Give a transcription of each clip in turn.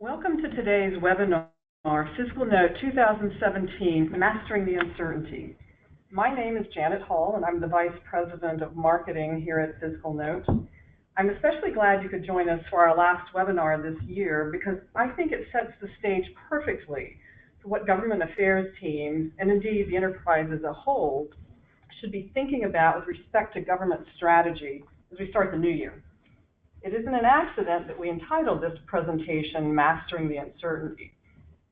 Welcome to today's webinar, FiscalNote 2017, Mastering the Uncertainty. My name is Janet Hall, and I'm the Vice President of Marketing here at FiscalNote. I'm especially glad you could join us for our last webinar this year because I think it sets the stage perfectly for what government affairs teams, and indeed the enterprise as a whole, should be thinking about with respect to government strategy as we start the new year. It isn't an accident that we entitled this presentation, Mastering the Uncertainty.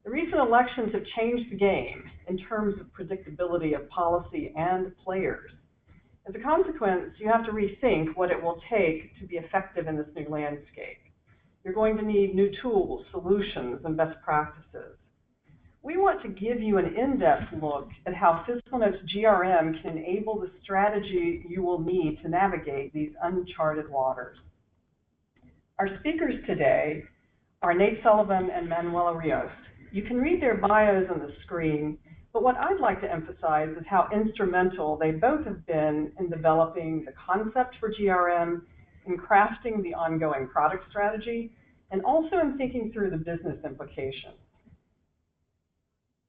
The recent elections have changed the game in terms of predictability of policy and players. As a consequence, you have to rethink what it will take to be effective in this new landscape. You're going to need new tools, solutions, and best practices. We want to give you an in-depth look at how FiscalNote's GRM can enable the strategy you will need to navigate these uncharted waters. Our speakers today are Nate Sullivan and Manuela Rios. You can read their bios on the screen, but what I'd like to emphasize is how instrumental they both have been in developing the concept for GRM, in crafting the ongoing product strategy, and also in thinking through the business implications.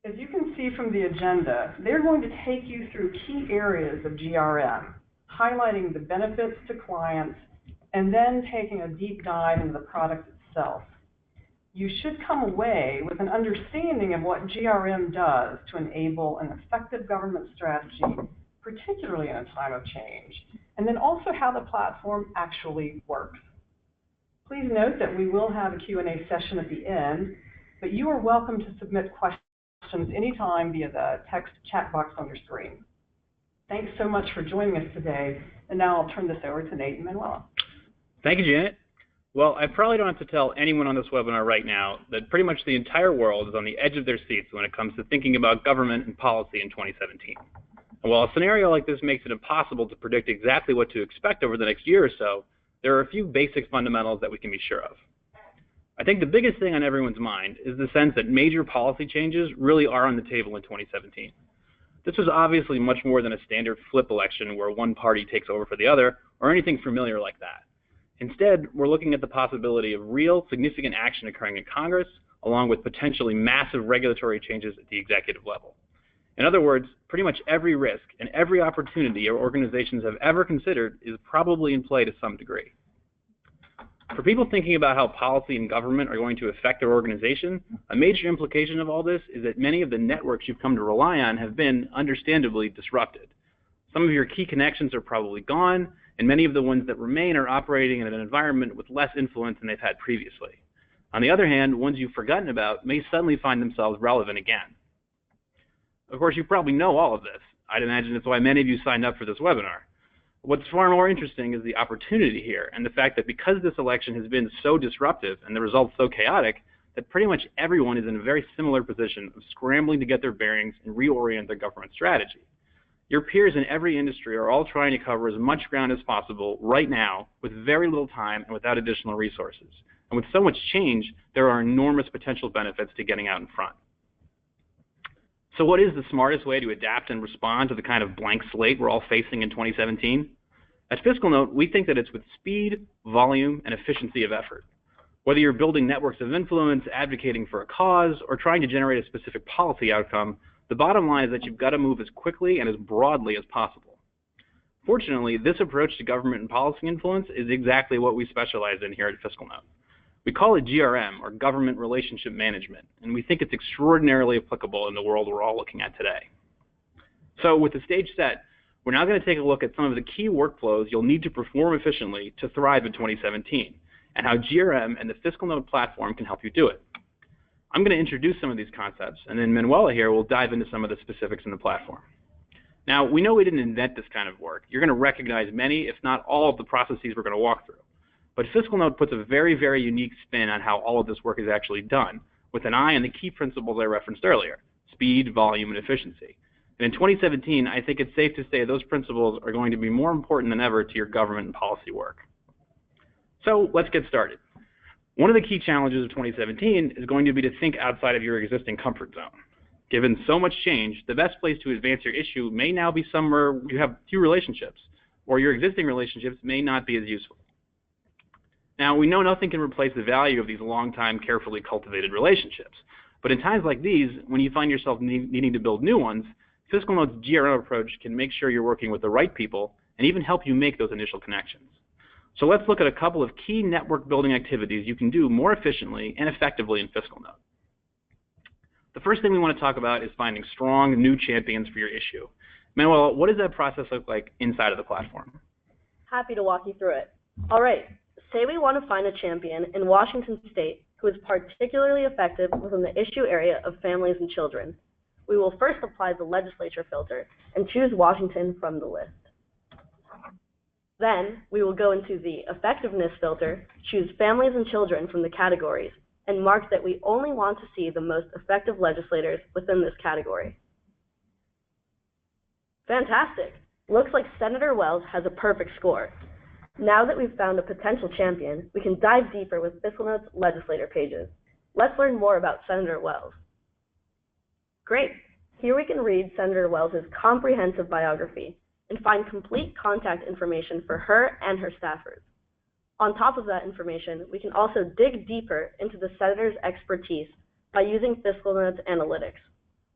As you can see from the agenda, they're going to take you through key areas of GRM, highlighting the benefits to clients, and then taking a deep dive into the product itself. You should come away with an understanding of what GRM does to enable an effective government strategy, particularly in a time of change, and then also how the platform actually works. Please note that we will have a Q&A session at the end, but you are welcome to submit questions anytime via the text chat box on your screen. Thanks so much for joining us today, and now I'll turn this over to Nate and Manuela. Thank you, Janet. Well, I probably don't have to tell anyone on this webinar right now that pretty much the entire world is on the edge of their seats when it comes to thinking about government and policy in 2017. And while a scenario like this makes it impossible to predict exactly what to expect over the next year or so, there are a few basic fundamentals that we can be sure of. I think the biggest thing on everyone's mind is the sense that major policy changes really are on the table in 2017. This was obviously much more than a standard flip election where one party takes over for the other, or anything familiar like that. Instead, we're looking at the possibility of real, significant action occurring in Congress, along with potentially massive regulatory changes at the executive level. In other words, pretty much every risk and every opportunity your organizations have ever considered is probably in play to some degree. For people thinking about how policy and government are going to affect their organization, a major implication of all this is that many of the networks you've come to rely on have been, understandably, disrupted. Some of your key connections are probably gone, and many of the ones that remain are operating in an environment with less influence than they've had previously. On the other hand, ones you've forgotten about may suddenly find themselves relevant again. Of course, you probably know all of this. I'd imagine that's why many of you signed up for this webinar. What's far more interesting is the opportunity here, and the fact that because this election has been so disruptive and the results so chaotic, that pretty much everyone is in a very similar position of scrambling to get their bearings and reorient their government strategy. Your peers in every industry are all trying to cover as much ground as possible right now with very little time and without additional resources. And with so much change, there are enormous potential benefits to getting out in front. So what is the smartest way to adapt and respond to the kind of blank slate we're all facing in 2017? At FiscalNote, we think that it's with speed, volume, and efficiency of effort. Whether you're building networks of influence, advocating for a cause, or trying to generate a specific policy outcome, the bottom line is that you've got to move as quickly and as broadly as possible. Fortunately, this approach to government and policy influence is exactly what we specialize in here at FiscalNote. We call it GRM, or Government Relationship Management, and we think it's extraordinarily applicable in the world we're all looking at today. So with the stage set, we're now going to take a look at some of the key workflows you'll need to perform efficiently to thrive in 2017, and how GRM and the FiscalNote platform can help you do it. I'm going to introduce some of these concepts, and then Manuela here will dive into some of the specifics in the platform. Now, we know we didn't invent this kind of work. You're going to recognize many, if not all, of the processes we're going to walk through. But FiscalNote puts a very, very unique spin on how all of this work is actually done, with an eye on the key principles I referenced earlier: speed, volume, and efficiency. And in 2017, I think it's safe to say those principles are going to be more important than ever to your government and policy work. So let's get started. One of the key challenges of 2017 is going to be to think outside of your existing comfort zone. Given so much change, the best place to advance your issue may now be somewhere you have few relationships, or your existing relationships may not be as useful. Now, we know nothing can replace the value of these long-time, carefully cultivated relationships. But in times like these, when you find yourself needing to build new ones, FiscalNote's GRM approach can make sure you're working with the right people and even help you make those initial connections. So let's look at a couple of key network building activities you can do more efficiently and effectively in FiscalNote. The first thing we want to talk about is finding strong new champions for your issue. Manuel, what does that process look like inside of the platform? Happy to walk you through it. All right, say we want to find a champion in Washington State who is particularly effective within the issue area of families and children. We will first apply the legislature filter and choose Washington from the list. Then, we will go into the effectiveness filter, choose families and children from the categories, and mark that we only want to see the most effective legislators within this category. Fantastic! Looks like Senator Wells has a perfect score. Now that we've found a potential champion, we can dive deeper with FiscalNote's legislator pages. Let's learn more about Senator Wells. Great! Here we can read Senator Wells' comprehensive biography and find complete contact information for her and her staffers. On top of that information, we can also dig deeper into the senator's expertise by using FiscalNote's analytics.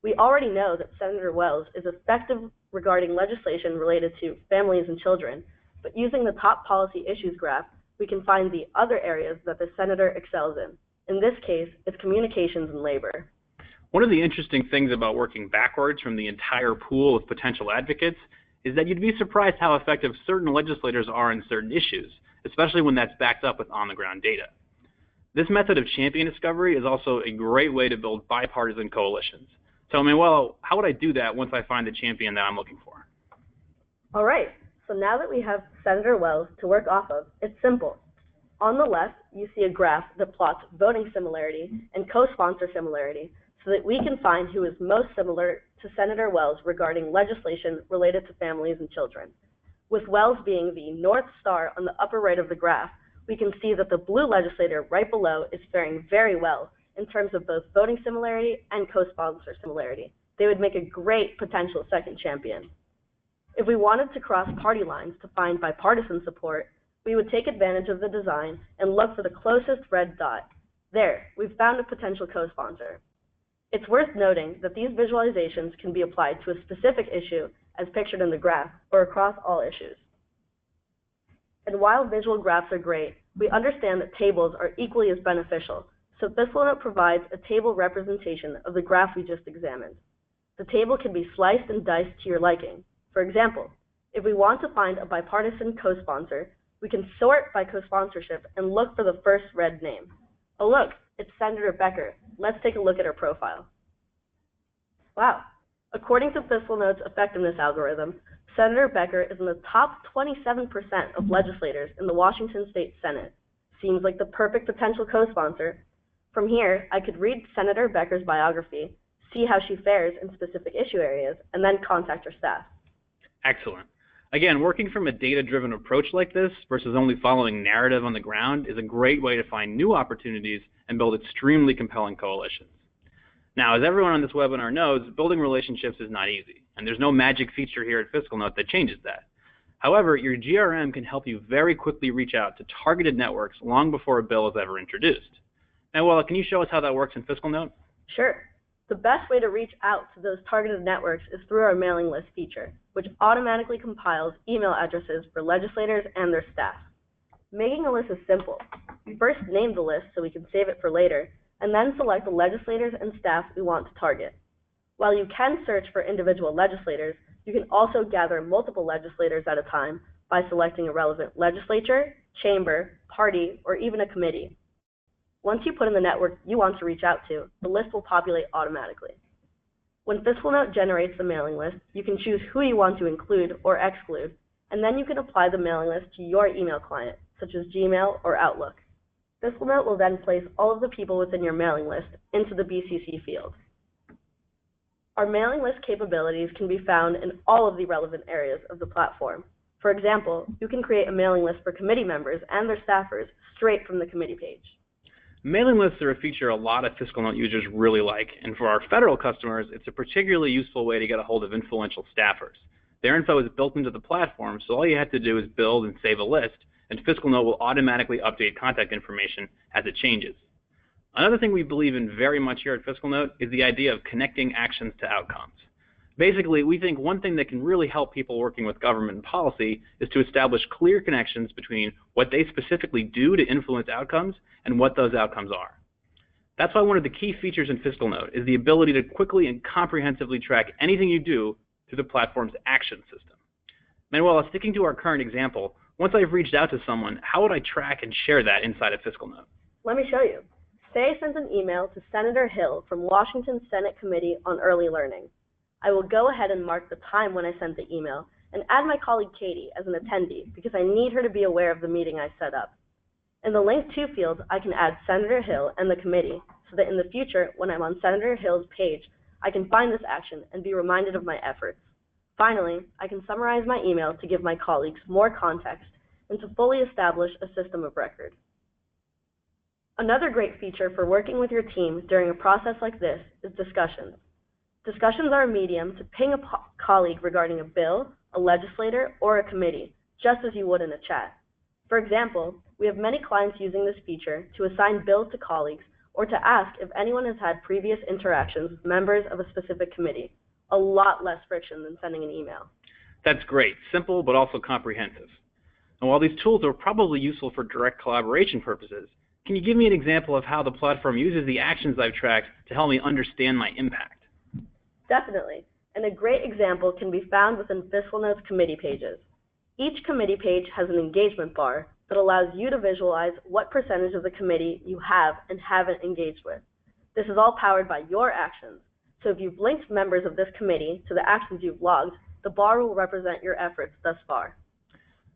We already know that Senator Wells is effective regarding legislation related to families and children, but using the top policy issues graph, we can find the other areas that the senator excels in. In this case, it's communications and labor. One of the interesting things about working backwards from the entire pool of potential advocates is that you'd be surprised how effective certain legislators are in certain issues, especially when that's backed up with on-the-ground data. This method of champion discovery is also a great way to build bipartisan coalitions. So, Manuel, how would I do that once I find the champion that I'm looking for? All right, so now that we have Senator Wells to work off of, it's simple. On the left, you see a graph that plots voting similarity and co-sponsor similarity so that we can find who is most similar to Senator Wells regarding legislation related to families and children. With Wells being the North Star on the upper right of the graph, we can see that the blue legislator right below is faring very well in terms of both voting similarity and co-sponsor similarity. They would make a great potential second champion. If we wanted to cross party lines to find bipartisan support, we would take advantage of the design and look for the closest red dot. There, we've found a potential co-sponsor. It's worth noting that these visualizations can be applied to a specific issue as pictured in the graph or across all issues. And while visual graphs are great, we understand that tables are equally as beneficial, so FiscalNote provides a table representation of the graph we just examined. The table can be sliced and diced to your liking. For example, if we want to find a bipartisan co-sponsor, we can sort by co-sponsorship and look for the first red name. Oh look, it's Senator Becker. Let's take a look at her profile. Wow. According to FiscalNote's effectiveness algorithm, Senator Becker is in the top 27% of legislators in the Washington State Senate. Seems like the perfect potential co-sponsor. From here, I could read Senator Becker's biography, see how she fares in specific issue areas, and then contact her staff. Excellent. Again, working from a data-driven approach like this versus only following narrative on the ground is a great way to find new opportunities and build extremely compelling coalitions. Now, as everyone on this webinar knows, building relationships is not easy, and there's no magic feature here at FiscalNote that changes that. However, your GRM can help you very quickly reach out to targeted networks long before a bill is ever introduced. Now, well, can you show us how that works in FiscalNote? Sure. The best way to reach out to those targeted networks is through our mailing list feature, which automatically compiles email addresses for legislators and their staff. Making a list is simple. We first name the list so we can save it for later, and then select the legislators and staff we want to target. While you can search for individual legislators, you can also gather multiple legislators at a time by selecting a relevant legislature, chamber, party, or even a committee. Once you put in the network you want to reach out to, the list will populate automatically. When FiscalNote generates the mailing list, you can choose who you want to include or exclude, and then you can apply the mailing list to your email client, such as Gmail or Outlook. FiscalNote will then place all of the people within your mailing list into the BCC field. Our mailing list capabilities can be found in all of the relevant areas of the platform. For example, you can create a mailing list for committee members and their staffers straight from the committee page. Mailing lists are a feature a lot of FiscalNote users really like, and for our federal customers, it's a particularly useful way to get a hold of influential staffers. Their info is built into the platform, so all you have to do is build and save a list, and FiscalNote will automatically update contact information as it changes. Another thing we believe in very much here at FiscalNote is the idea of connecting actions to outcomes. Basically, we think one thing that can really help people working with government and policy is to establish clear connections between what they specifically do to influence outcomes and what those outcomes are. That's why one of the key features in FiscalNote is the ability to quickly and comprehensively track anything you do through the platform's action system. Manuela, sticking to our current example, once I've reached out to someone, how would I track and share that inside of FiscalNote? Let me show you. Say I sent an email to Senator Hill from Washington Senate Committee on Early Learning. I will go ahead and mark the time when I sent the email and add my colleague Katie as an attendee because I need her to be aware of the meeting I set up. In the Link To field, I can add Senator Hill and the committee so that in the future, when I'm on Senator Hill's page, I can find this action and be reminded of my efforts. Finally, I can summarize my email to give my colleagues more context and to fully establish a system of record. Another great feature for working with your team during a process like this is discussions. Discussions are a medium to ping a colleague regarding a bill, a legislator, or a committee, just as you would in a chat. For example, we have many clients using this feature to assign bills to colleagues or to ask if anyone has had previous interactions with members of a specific committee. A lot less friction than sending an email. That's great, simple but also comprehensive. And while these tools are probably useful for direct collaboration purposes, can you give me an example of how the platform uses the actions I've tracked to help me understand my impact? Definitely, and a great example can be found within FiscalNote's committee pages. Each committee page has an engagement bar that allows you to visualize what percentage of the committee you have and haven't engaged with. This is all powered by your actions, so if you've linked members of this committee to the actions you've logged, the bar will represent your efforts thus far.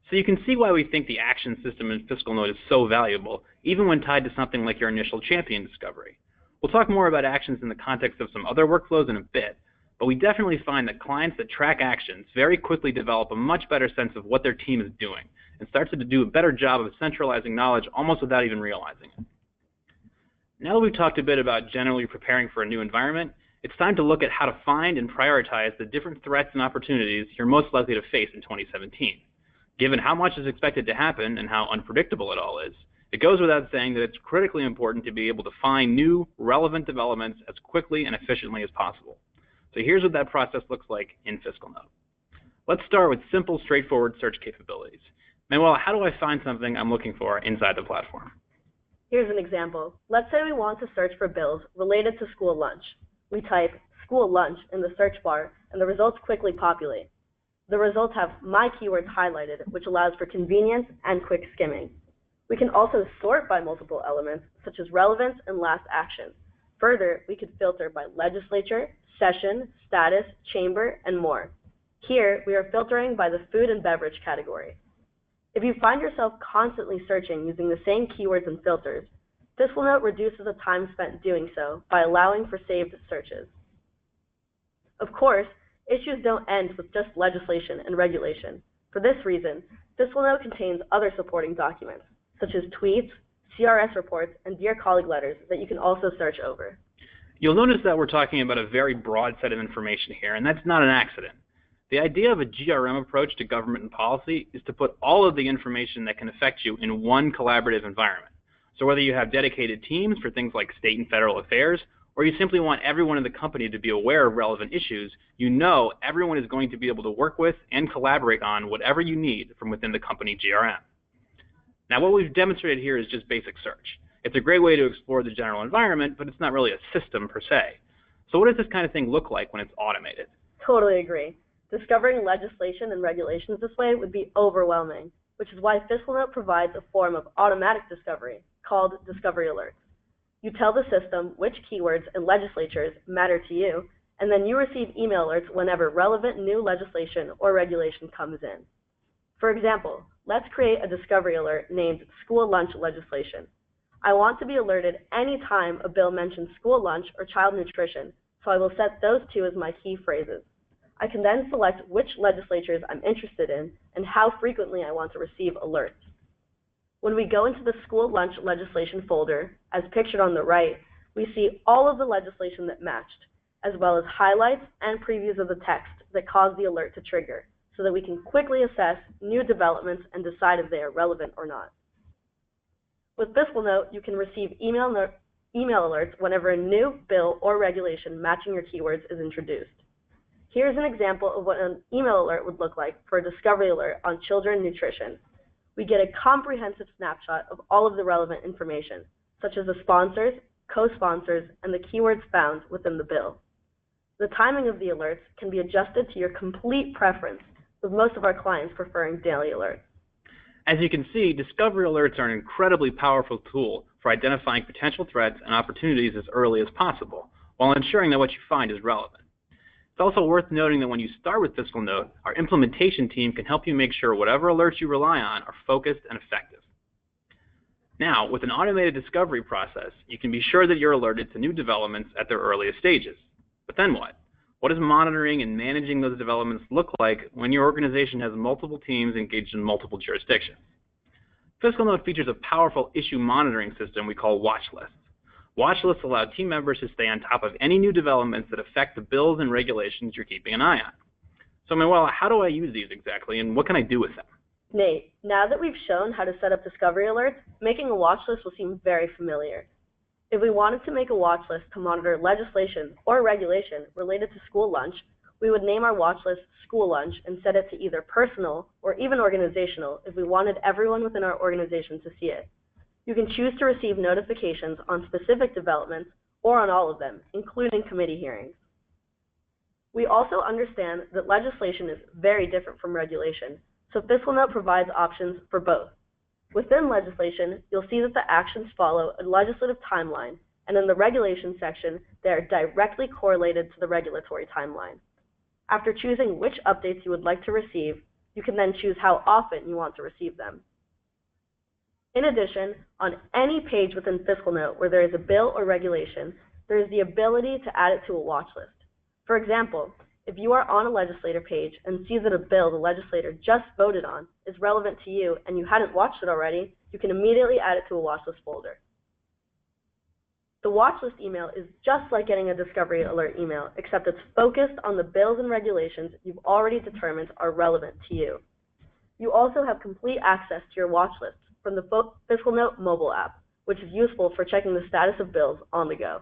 So you can see why we think the action system in FiscalNote is so valuable, even when tied to something like your initial champion discovery. We'll talk more about actions in the context of some other workflows in a bit, but we definitely find that clients that track actions very quickly develop a much better sense of what their team is doing and starts to do a better job of centralizing knowledge almost without even realizing it. Now that we've talked a bit about generally preparing for a new environment, it's time to look at how to find and prioritize the different threats and opportunities you're most likely to face in 2017. Given how much is expected to happen and how unpredictable it all is, it goes without saying that it's critically important to be able to find new, relevant developments as quickly and efficiently as possible. So here's what that process looks like in FiscalNote. Let's start with simple, straightforward search capabilities. Manuela, how do I find something I'm looking for inside the platform? Here's an example. Let's say we want to search for bills related to school lunch. We type school lunch in the search bar, and the results quickly populate. The results have my keywords highlighted, which allows for convenience and quick skimming. We can also sort by multiple elements, such as relevance and last action. Further, we could filter by legislature, session, status, chamber, and more. Here, we are filtering by the food and beverage category. If you find yourself constantly searching using the same keywords and filters, FiscalNote reduces the time spent doing so by allowing for saved searches. Of course, issues don't end with just legislation and regulation. For this reason, FiscalNote contains other supporting documents, such as tweets, CRS reports, and Dear Colleague letters that you can also search over. You'll notice that we're talking about a very broad set of information here, and that's not an accident. The idea of a GRM approach to government and policy is to put all of the information that can affect you in one collaborative environment. So whether you have dedicated teams for things like state and federal affairs, or you simply want everyone in the company to be aware of relevant issues, you know everyone is going to be able to work with and collaborate on whatever you need from within the company GRM. Now, what we've demonstrated here is just basic search. It's a great way to explore the general environment, but it's not really a system per se. So what does this kind of thing look like when it's automated? Totally agree. Discovering legislation and regulations this way would be overwhelming, which is why FiscalNote provides a form of automatic discovery called Discovery Alerts. You tell the system which keywords and legislatures matter to you, and then you receive email alerts whenever relevant new legislation or regulation comes in. For example, let's create a discovery alert named School Lunch Legislation. I want to be alerted any time a bill mentions school lunch or child nutrition, so I will set those two as my key phrases. I can then select which legislatures I'm interested in and how frequently I want to receive alerts. When we go into the school lunch legislation folder, as pictured on the right, we see all of the legislation that matched, as well as highlights and previews of the text that caused the alert to trigger, so that we can quickly assess new developments and decide if they are relevant or not. With FiscalNote, you can receive email alerts whenever a new bill or regulation matching your keywords is introduced. Here's an example of what an email alert would look like for a discovery alert on children nutrition. We get a comprehensive snapshot of all of the relevant information, such as the sponsors, co-sponsors, and the keywords found within the bill. The timing of the alerts can be adjusted to your complete preference, with most of our clients preferring daily alerts. As you can see, discovery alerts are an incredibly powerful tool for identifying potential threats and opportunities as early as possible, while ensuring that what you find is relevant. It's also worth noting that when you start with FiscalNote, our implementation team can help you make sure whatever alerts you rely on are focused and effective. Now, with an automated discovery process, you can be sure that you're alerted to new developments at their earliest stages. But then what? What does monitoring and managing those developments look like when your organization has multiple teams engaged in multiple jurisdictions? FiscalNote features a powerful issue monitoring system we call Watchlists. Watchlists allow team members to stay on top of any new developments that affect the bills and regulations you're keeping an eye on. So, Manuela, how do I use these exactly, and what can I do with them? Nate, now that we've shown how to set up discovery alerts, making a watch list will seem very familiar. If we wanted to make a watch list to monitor legislation or regulation related to school lunch, we would name our watch list School Lunch and set it to either personal or even organizational if we wanted everyone within our organization to see it. You can choose to receive notifications on specific developments or on all of them, including committee hearings. We also understand that legislation is very different from regulation, so FiscalNote provides options for both. Within legislation, you'll see that the actions follow a legislative timeline, and in the regulation section, they are directly correlated to the regulatory timeline. After choosing which updates you would like to receive, you can then choose how often you want to receive them. In addition, on any page within FiscalNote where there is a bill or regulation, there is the ability to add it to a watch list. For example, if you are on a legislator page and see that a bill the legislator just voted on is relevant to you and you hadn't watched it already, you can immediately add it to a watchlist folder. The watchlist email is just like getting a discovery alert email, except it's focused on the bills and regulations you've already determined are relevant to you. You also have complete access to your watchlist from the FiscalNote mobile app, which is useful for checking the status of bills on the go.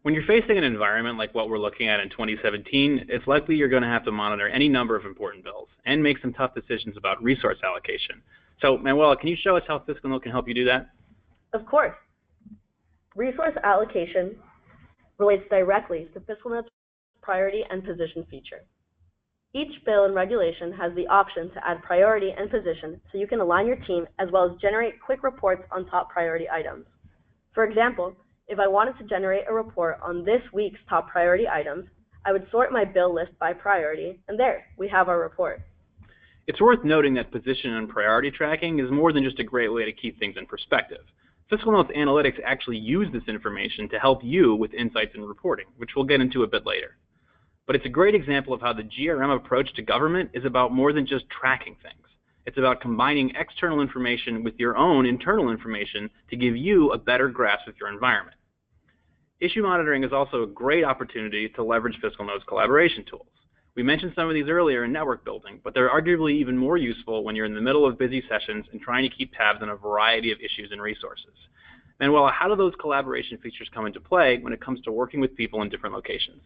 When you're facing an environment like what we're looking at in 2017, it's likely you're going to have to monitor any number of important bills and make some tough decisions about resource allocation. So, Manuela, can you show us how FiscalNote can help you do that? Of course. Resource allocation relates directly to FiscalNote's priority and position feature. Each bill and regulation has the option to add priority and position so you can align your team as well as generate quick reports on top priority items. For example, if I wanted to generate a report on this week's top priority items, I would sort my bill list by priority, and there, we have our report. It's worth noting that position and priority tracking is more than just a great way to keep things in perspective. FiscalNote's analytics actually use this information to help you with insights and reporting, which we'll get into a bit later. But it's a great example of how the GRM approach to government is about more than just tracking things. It's about combining external information with your own internal information to give you a better grasp of your environment. Issue monitoring is also a great opportunity to leverage FiscalNote's collaboration tools. We mentioned some of these earlier in network building, but they're arguably even more useful when you're in the middle of busy sessions and trying to keep tabs on a variety of issues and resources. Manuela, how do those collaboration features come into play when it comes to working with people in different locations?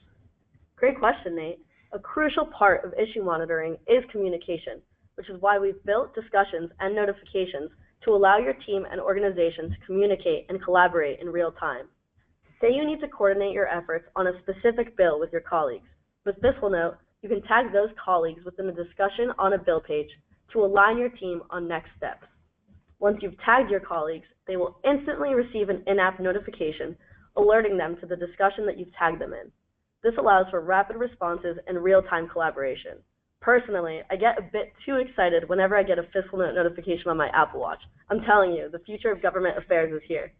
Great question, Nate. A crucial part of issue monitoring is communication, which is why we've built discussions and notifications to allow your team and organization to communicate and collaborate in real time. Say you need to coordinate your efforts on a specific bill with your colleagues. With FiscalNote, you can tag those colleagues within a discussion on a bill page to align your team on next steps. Once you've tagged your colleagues, they will instantly receive an in-app notification alerting them to the discussion that you've tagged them in. This allows for rapid responses and real-time collaboration. Personally, I get a bit too excited whenever I get a FiscalNote notification on my Apple Watch. I'm telling you, the future of government affairs is here.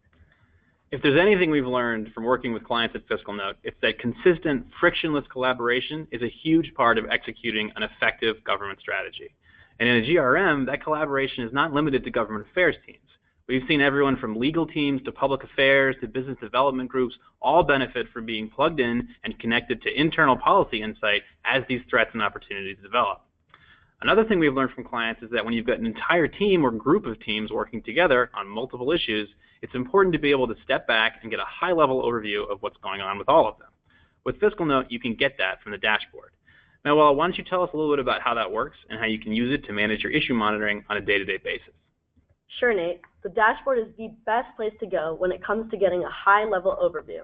If there's anything we've learned from working with clients at FiscalNote, it's that consistent, frictionless collaboration is a huge part of executing an effective government strategy. And in a GRM, that collaboration is not limited to government affairs teams. We've seen everyone from legal teams to public affairs to business development groups all benefit from being plugged in and connected to internal policy insight as these threats and opportunities develop. Another thing we've learned from clients is that when you've got an entire team or group of teams working together on multiple issues, it's important to be able to step back and get a high-level overview of what's going on with all of them. With FiscalNote, you can get that from the dashboard. Manuela, why don't you tell us a little bit about how that works and how you can use it to manage your issue monitoring on a day-to-day basis? Sure, Nate. The dashboard is the best place to go when it comes to getting a high-level overview.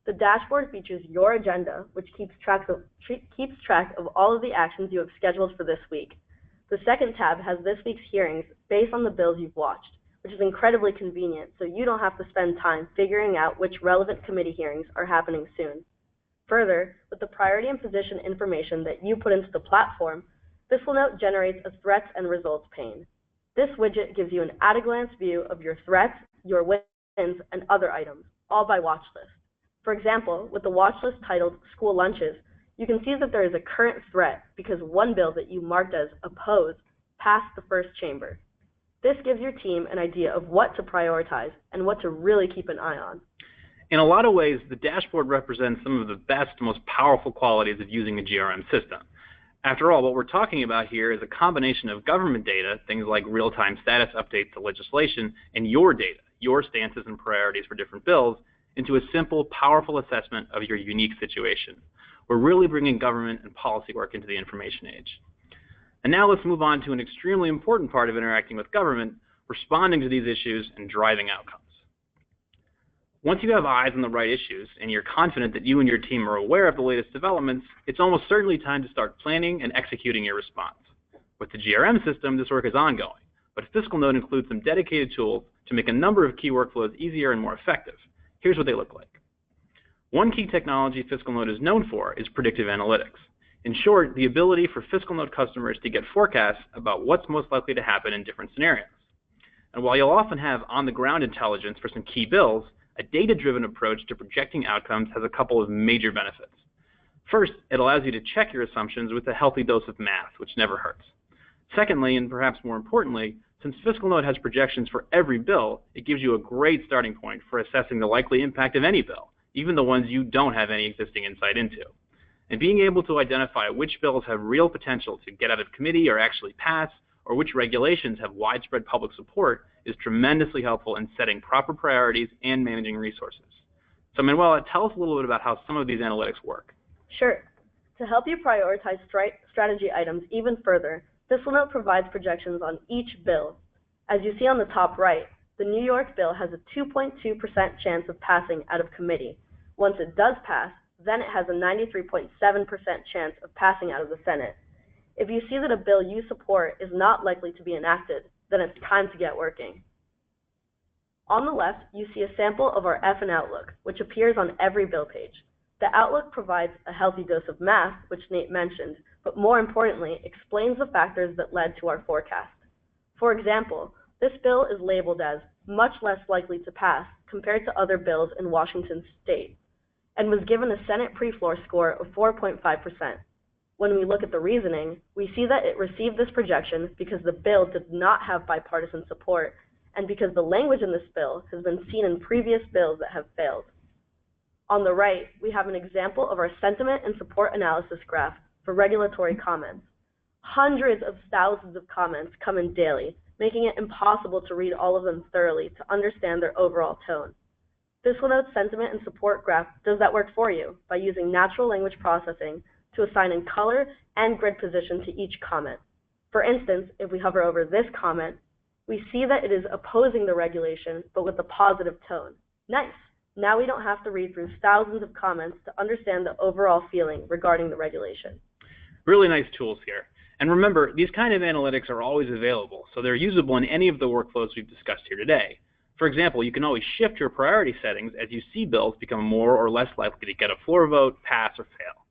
The dashboard features your agenda, which keeps track of all of the actions you have scheduled for this week. The second tab has this week's hearings based on the bills you've watched, which is incredibly convenient, so you don't have to spend time figuring out which relevant committee hearings are happening soon. Further, with the priority and position information that you put into the platform, FiscalNote generates a threats and results pane. This widget gives you an at-a-glance view of your threats, your wins, and other items, all by watch list. For example, with the watch list titled School Lunches, you can see that there is a current threat because one bill that you marked as opposed passed the first chamber. This gives your team an idea of what to prioritize and what to really keep an eye on. In a lot of ways, the dashboard represents some of the best, most powerful qualities of using a GRM system. After all, what we're talking about here is a combination of government data, things like real-time status updates to legislation, and your data, your stances and priorities for different bills, into a simple, powerful assessment of your unique situation. We're really bringing government and policy work into the information age. And now let's move on to an extremely important part of interacting with government, responding to these issues and driving outcomes. Once you have eyes on the right issues and you're confident that you and your team are aware of the latest developments, it's almost certainly time to start planning and executing your response. With the GRM system, this work is ongoing, but FiscalNote includes some dedicated tools to make a number of key workflows easier and more effective. Here's what they look like. One key technology FiscalNote is known for is predictive analytics. In short, the ability for FiscalNote customers to get forecasts about what's most likely to happen in different scenarios. And while you'll often have on-the-ground intelligence for some key bills, a data-driven approach to projecting outcomes has a couple of major benefits. First, it allows you to check your assumptions with a healthy dose of math, which never hurts. Secondly, and perhaps more importantly, since FiscalNote has projections for every bill, it gives you a great starting point for assessing the likely impact of any bill, even the ones you don't have any existing insight into. And being able to identify which bills have real potential to get out of committee or actually pass, or which regulations have widespread public support, is tremendously helpful in setting proper priorities and managing resources. So Manuela, tell us a little bit about how some of these analytics work. Sure. To help you prioritize strategy items even further, FiscalNote provides projections on each bill. As you see on the top right, the New York bill has a 2.2% chance of passing out of committee. Once it does pass, then it has a 93.7% chance of passing out of the Senate. If you see that a bill you support is not likely to be enacted, then it's time to get working. On the left, you see a sample of our F and Outlook, which appears on every bill page. The Outlook provides a healthy dose of math, which Nate mentioned, but more importantly, explains the factors that led to our forecast. For example, this bill is labeled as much less likely to pass compared to other bills in Washington state, and was given a Senate pre-floor score of 4.5%. When we look at the reasoning, we see that it received this projection because the bill did not have bipartisan support, and because the language in this bill has been seen in previous bills that have failed. On the right, we have an example of our sentiment and support analysis graph for regulatory comments. Hundreds of thousands of comments come in daily, making it impossible to read all of them thoroughly to understand their overall tone. FiscalNote's sentiment and support graph does that work for you by using natural language processing to assign in color and grid position to each comment. For instance, if we hover over this comment, we see that it is opposing the regulation, but with a positive tone. Nice! Now we don't have to read through thousands of comments to understand the overall feeling regarding the regulation. Really nice tools here. And remember, these kind of analytics are always available, so they're usable in any of the workflows we've discussed here today. For example, you can always shift your priority settings as you see bills become more or less likely to get a floor vote, pass, or fail.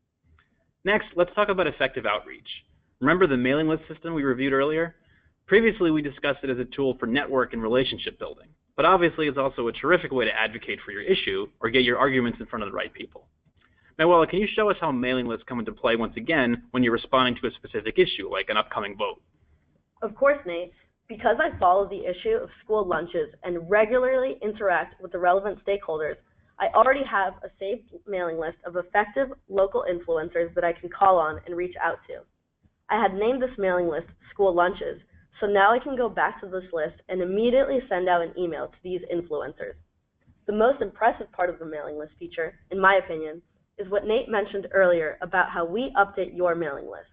Next, let's talk about effective outreach. Remember the mailing list system we reviewed earlier? Previously, we discussed it as a tool for network and relationship building, but obviously it's also a terrific way to advocate for your issue or get your arguments in front of the right people. Manuela, can you show us how mailing lists come into play once again when you're responding to a specific issue, like an upcoming vote? Of course, Nate. Because I follow the issue of school lunches and regularly interact with the relevant stakeholders, I already have a saved mailing list of effective local influencers that I can call on and reach out to. I had named this mailing list School Lunches, so now I can go back to this list and immediately send out an email to these influencers. The most impressive part of the mailing list feature, in my opinion, is what Nate mentioned earlier about how we update your mailing list.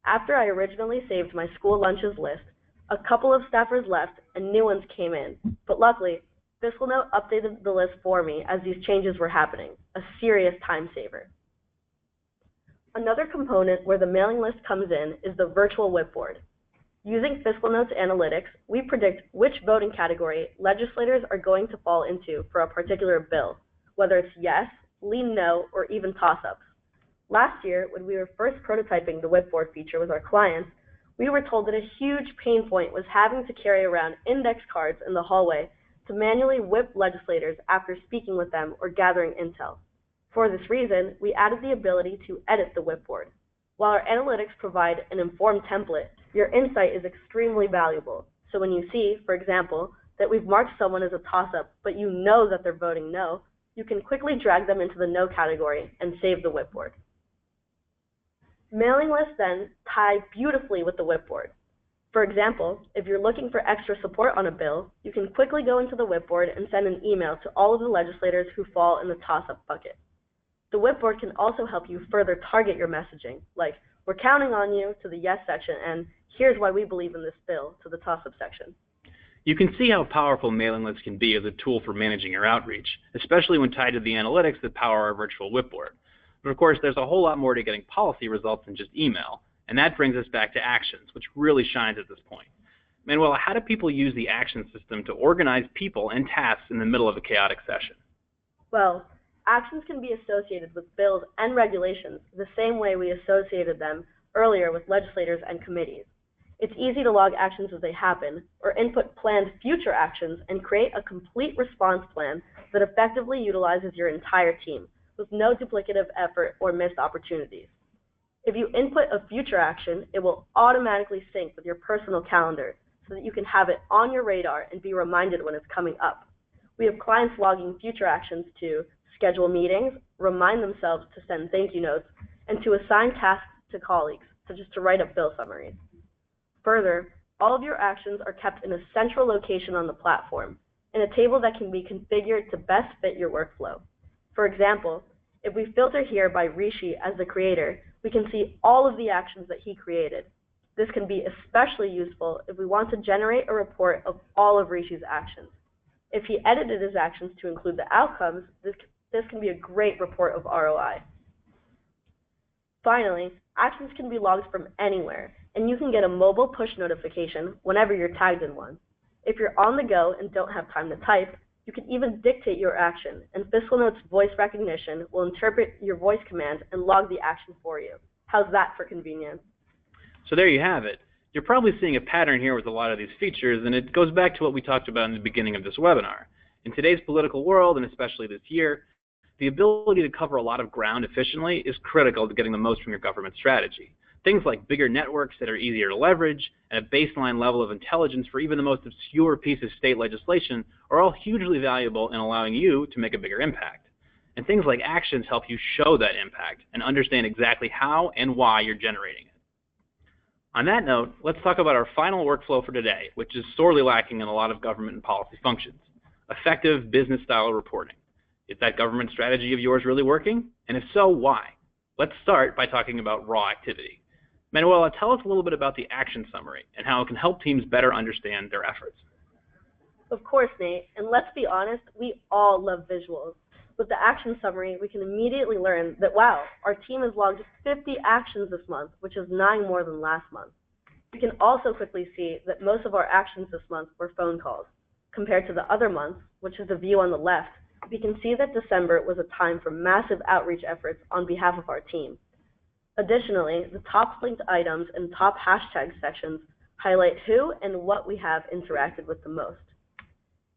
After I originally saved my School Lunches list, a couple of staffers left and new ones came in, but luckily, FiscalNote updated the list for me as these changes were happening, a serious time saver. Another component where the mailing list comes in is the virtual whipboard. Using FiscalNote's analytics, we predict which voting category legislators are going to fall into for a particular bill, whether it's yes, lean no, or even toss-ups. Last year, when we were first prototyping the whipboard feature with our clients, we were told that a huge pain point was having to carry around index cards in the hallway to manually whip legislators after speaking with them or gathering intel. For this reason, we added the ability to edit the whipboard. While our analytics provide an informed template, your insight is extremely valuable. So when you see, for example, that we've marked someone as a toss-up, but you know that they're voting no, you can quickly drag them into the no category and save the whipboard. Mailing lists then tie beautifully with the whipboard. For example, if you're looking for extra support on a bill, you can quickly go into the whipboard and send an email to all of the legislators who fall in the toss-up bucket. The whipboard can also help you further target your messaging, like, we're counting on you to the yes section, and here's why we believe in this bill to the toss-up section. You can see how powerful mailing lists can be as a tool for managing your outreach, especially when tied to the analytics that power our virtual whipboard. But of course, there's a whole lot more to getting policy results than just email, and that brings us back to actions, which really shines at this point. Manuela, how do people use the action system to organize people and tasks in the middle of a chaotic session? Well, actions can be associated with bills and regulations the same way we associated them earlier with legislators and committees. It's easy to log actions as they happen, or input planned future actions and create a complete response plan that effectively utilizes your entire team, with no duplicative effort or missed opportunities. If you input a future action, it will automatically sync with your personal calendar so that you can have it on your radar and be reminded when it's coming up. We have clients logging future actions to schedule meetings, remind themselves to send thank you notes, and to assign tasks to colleagues, such as to write up bill summaries. Further, all of your actions are kept in a central location on the platform, in a table that can be configured to best fit your workflow. For example, if we filter here by Rishi as the creator, we can see all of the actions that he created. This can be especially useful if we want to generate a report of all of Rishi's actions. If he edited his actions to include the outcomes, this can be a great report of ROI. Finally, actions can be logged from anywhere, and you can get a mobile push notification whenever you're tagged in one. If you're on the go and don't have time to type, you can even dictate your action, and FiscalNote's voice recognition will interpret your voice command and log the action for you. How's that for convenience? So there you have it. You're probably seeing a pattern here with a lot of these features, and it goes back to what we talked about in the beginning of this webinar. In today's political world, and especially this year, the ability to cover a lot of ground efficiently is critical to getting the most from your government strategy. Things like bigger networks that are easier to leverage and a baseline level of intelligence for even the most obscure piece of state legislation are all hugely valuable in allowing you to make a bigger impact. And things like actions help you show that impact and understand exactly how and why you're generating it. On that note, let's talk about our final workflow for today, which is sorely lacking in a lot of government and policy functions: effective business-style reporting. Is that government strategy of yours really working? And if so, why? Let's start by talking about raw activity. Manuela, tell us a little bit about the action summary and how it can help teams better understand their efforts. Of course, Nate, and let's be honest, we all love visuals. With the action summary, we can immediately learn that, wow, our team has logged 50 actions this month, which is 9 more than last month. We can also quickly see that most of our actions this month were phone calls. Compared to the other months, which is the view on the left, we can see that December was a time for massive outreach efforts on behalf of our team. Additionally, the top linked items and top hashtag sections highlight who and what we have interacted with the most.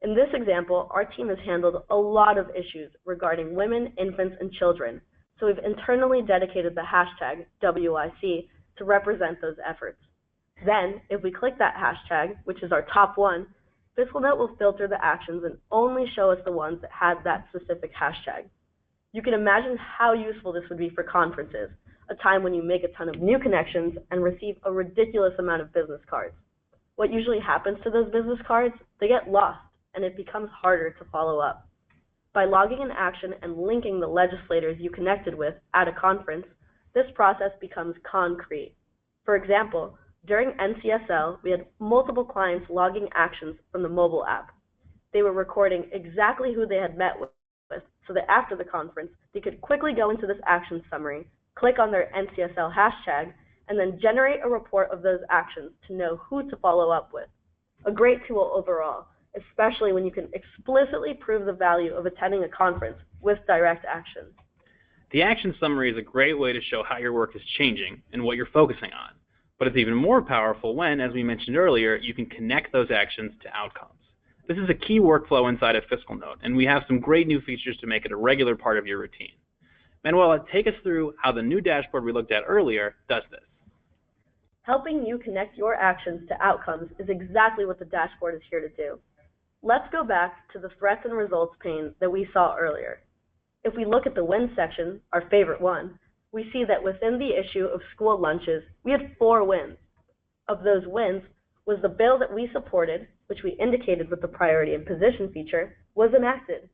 In this example, our team has handled a lot of issues regarding women, infants, and children, so we've internally dedicated the hashtag WIC to represent those efforts. Then, if we click that hashtag, which is our top one, FiscalNote will filter the actions and only show us the ones that had that specific hashtag. You can imagine how useful this would be for conferences, a time when you make a ton of new connections and receive a ridiculous amount of business cards. What usually happens to those business cards? They get lost, and it becomes harder to follow up. By logging an action and linking the legislators you connected with at a conference, this process becomes concrete. For example, during NCSL, we had multiple clients logging actions from the mobile app. They were recording exactly who they had met with, so that after the conference, they could quickly go into this action summary, click on their NCSL hashtag, and then generate a report of those actions to know who to follow up with. A great tool overall, especially when you can explicitly prove the value of attending a conference with direct action. The action summary is a great way to show how your work is changing and what you're focusing on. But it's even more powerful when, as we mentioned earlier, you can connect those actions to outcomes. This is a key workflow inside of FiscalNote, and we have some great new features to make it a regular part of your routine. Manuela, take us through how the new dashboard we looked at earlier does this. Helping you connect your actions to outcomes is exactly what the dashboard is here to do. Let's go back to the threats and results pane that we saw earlier. If we look at the wins section, our favorite one, we see that within the issue of school lunches, we had 4 wins. Of those wins was the bill that we supported, which we indicated with the priority and position feature, was enacted.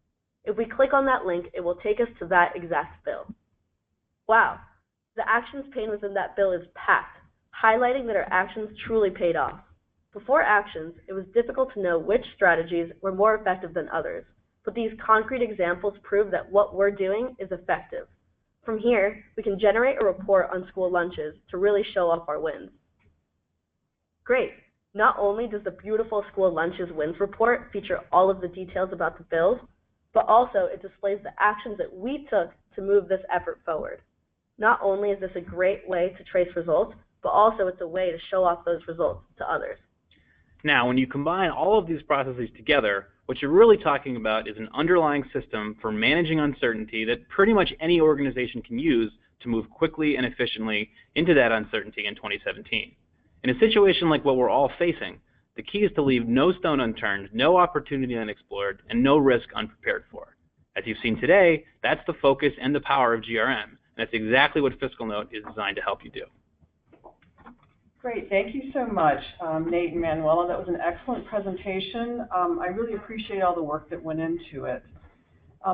If we click on that link, it will take us to that exact bill. Wow, the actions pane within that bill is packed, highlighting that our actions truly paid off. Before actions, it was difficult to know which strategies were more effective than others, but these concrete examples prove that what we're doing is effective. From here, we can generate a report on school lunches to really show off our wins. Great. Not only does the beautiful school lunches wins report feature all of the details about the bills, but also it displays the actions that we took to move this effort forward. Not only is this a great way to trace results, but also it's a way to show off those results to others. Now, when you combine all of these processes together, what you're really talking about is an underlying system for managing uncertainty that pretty much any organization can use to move quickly and efficiently into that uncertainty in 2017. In a situation like what we're all facing, the key is to leave no stone unturned, no opportunity unexplored, and no risk unprepared for. As you've seen today, that's the focus and the power of GRM, and that's exactly what FiscalNote is designed to help you do. Great, thank you so much, Nate and Manuela. That was an excellent presentation. I really appreciate all the work that went into it.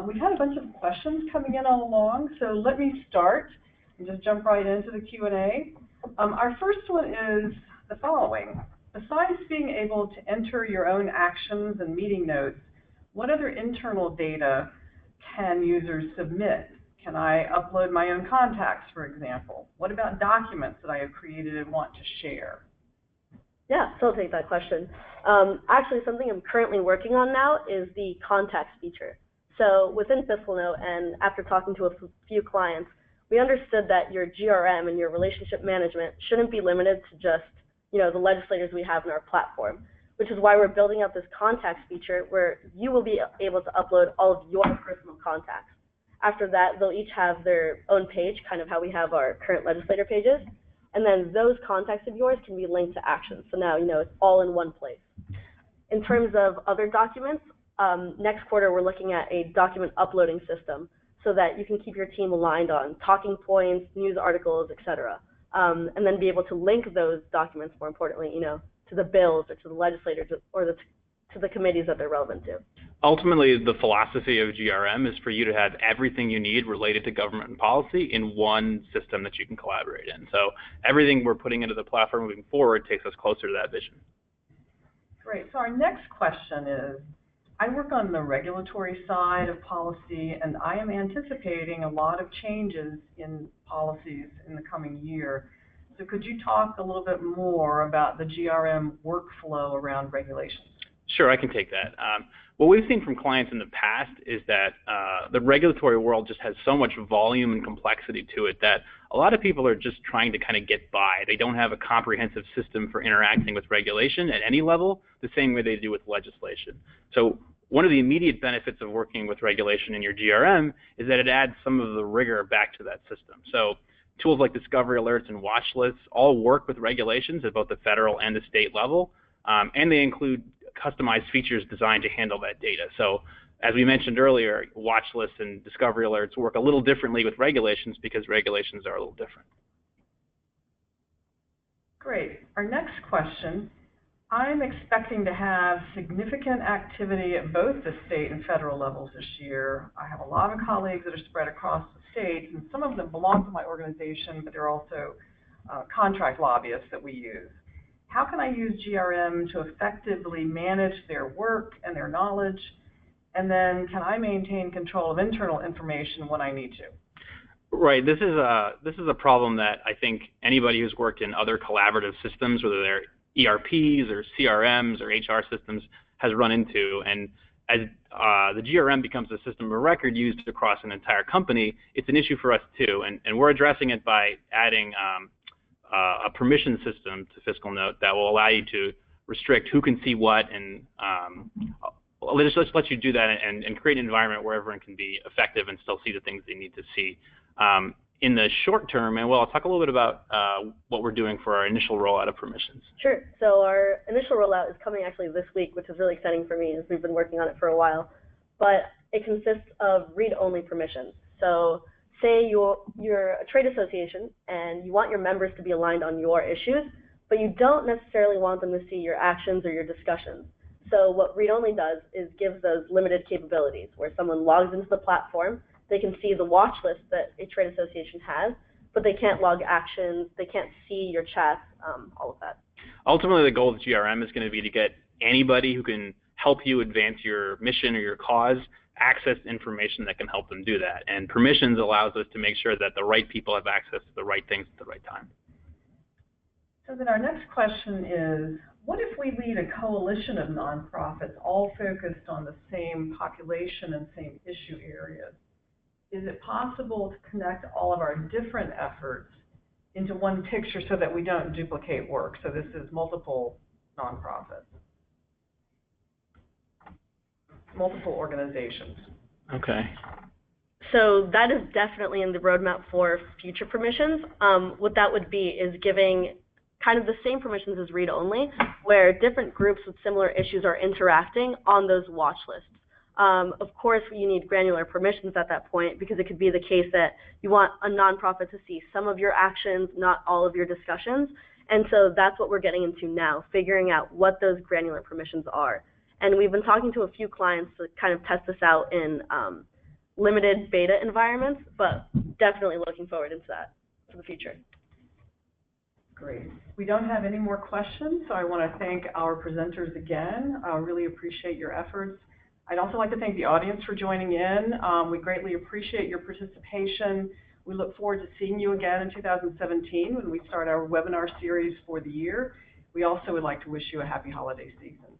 We've had a bunch of questions coming in all along, so let me start and just jump right into the Q&A. Our first one is the following. Besides being able to enter your own actions and meeting notes, what other internal data can users submit? Can I upload my own contacts, for example? What about documents that I have created and want to share? Yeah, so I'll take that question. Actually, something I'm currently working on now is the contacts feature. So within FiscalNote, and after talking to a few clients, we understood that your GRM and your relationship management shouldn't be limited to just, the legislators we have in our platform, which is why we're building out this contacts feature where you will be able to upload all of your personal contacts. After that, they'll each have their own page, kind of how we have our current legislator pages, and then those contacts of yours can be linked to actions. So now, it's all in one place. In terms of other documents, next quarter we're looking at a document uploading system so that you can keep your team aligned on talking points, news articles, etc. And then be able to link those documents, more importantly, to the bills or to the legislators or to the committees that they're relevant to. Ultimately, the philosophy of GRM is for you to have everything you need related to government and policy in one system that you can collaborate in. So everything we're putting into the platform moving forward takes us closer to that vision. Great. So our next question is, I work on the regulatory side of policy, and I am anticipating a lot of changes in policies in the coming year. So could you talk a little bit more about the GRM workflow around regulations? Sure, I can take that. What we've seen from clients in the past is that the regulatory world just has so much volume and complexity to it that a lot of people are just trying to kind of get by. They don't have a comprehensive system for interacting with regulation at any level, the same way they do with legislation. So one of the immediate benefits of working with regulation in your GRM is that it adds some of the rigor back to that system. So tools like discovery alerts and Watchlists all work with regulations at both the federal and the state level, and they include customized features designed to handle that data. So As we mentioned earlier, watch lists and discovery alerts work a little differently with regulations because regulations are a little different. Great. Our next question, I'm expecting to have significant activity at both the state and federal levels this year. I have a lot of colleagues that are spread across the states, and some of them belong to my organization, but they're also contract lobbyists that we use. How can I use GRM to effectively manage their work and their knowledge? And then can I maintain control of internal information when I need to? Right. This is a problem that I think anybody who's worked in other collaborative systems, whether they're ERPs or CRMs or HR systems, has run into. And as the GRM becomes a system of record used across an entire company, it's an issue for us too. And we're addressing it by adding a permission system to FiscalNote that will allow you to restrict who can see what, and just let you do that and create an environment where everyone can be effective and still see the things they need to see. In the short term, and I'll talk a little bit about what we're doing for our initial rollout of permissions. Sure. So our initial rollout is coming actually this week, which is really exciting for me as we've been working on it for a while. But it consists of read-only permissions. So say you're a trade association and you want your members to be aligned on your issues, but you don't necessarily want them to see your actions or your discussions. So what read-only does is gives those limited capabilities where someone logs into the platform, they can see the watch list that a trade association has, but they can't log actions, they can't see your chats, all of that. Ultimately, the goal of GRM is going to be to get anybody who can help you advance your mission or your cause access to information that can help them do that. And permissions allows us to make sure that the right people have access to the right things at the right time. So then our next question is, what if we lead a coalition of nonprofits all focused on the same population and same issue areas? Is it possible to connect all of our different efforts into one picture so that we don't duplicate work? So this is multiple nonprofits, multiple organizations. Okay. So that is definitely in the roadmap for future permissions. What that would be is giving kind of the same permissions as read-only, where different groups with similar issues are interacting on those watch lists. Of course, you need granular permissions at that point, because it could be the case that you want a nonprofit to see some of your actions, not all of your discussions. And so that's what we're getting into now, figuring out what those granular permissions are. And we've been talking to a few clients to kind of test this out in limited beta environments, but definitely looking forward into that for the future. Great. We don't have any more questions, so I want to thank our presenters again. I really appreciate your efforts. I'd also like to thank the audience for joining in. We greatly appreciate your participation. We look forward to seeing you again in 2017 when we start our webinar series for the year. We also would like to wish you a happy holiday season.